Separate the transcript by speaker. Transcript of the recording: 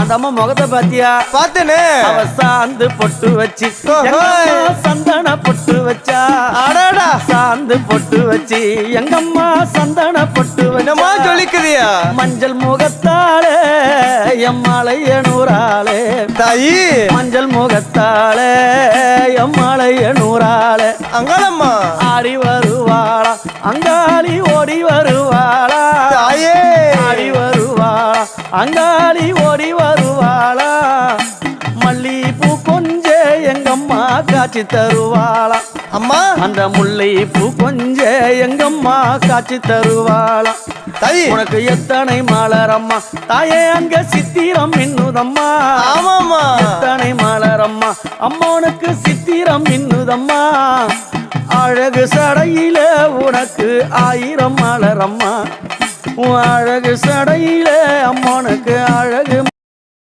Speaker 1: அந்த அம்மா முகத்தை பாத்தியா?
Speaker 2: பார்த்தேனே.
Speaker 1: அவ சாந்து பொட்டு வச்சு சந்தன பொட்டு வச்சா.
Speaker 2: அடடா
Speaker 1: சாந்து பொட்டு வச்சு எங்கம்மா சந்தன பொட்டு
Speaker 2: என்னமா
Speaker 1: வச்சா.
Speaker 2: சொல்லிக்குதியா?
Speaker 1: மஞ்சள் முகத்தாளே எம்மாளைய நூறாளே
Speaker 2: தாயி.
Speaker 1: மஞ்சள் முகத்தாளே எம்மாளைய நூறாளே.
Speaker 2: அங்காளம்மா
Speaker 1: ஆடி வருவாளா அங்காளி ஓடி வருவாளா.
Speaker 2: தாயே.
Speaker 1: ஆடி வருவாளா அங்காளி ஓடி வருவாளா. மல்லிப்பூ கொஞ்ச எங்கம்மா காட்சி தருவாளா.
Speaker 2: அம்மா
Speaker 1: அந்த முல்லை பூ கொஞ்ச எங்கம்மா காட்சி தருவாளா.
Speaker 2: தாயி.
Speaker 1: உனக்கு எத்தனை மலரம்மா தாயே அங்க சித்திரம் இன்னுதம்மா.
Speaker 2: ஆமாம்மா.
Speaker 1: எத்தனை மலரம்மா அம்மனுக்கு சித்திரம் இன்னுதம்மா. அழகு சடையில உனக்கு 1000 மலரம்மா. அழகு சடையில அம்மனுக்கு அழகு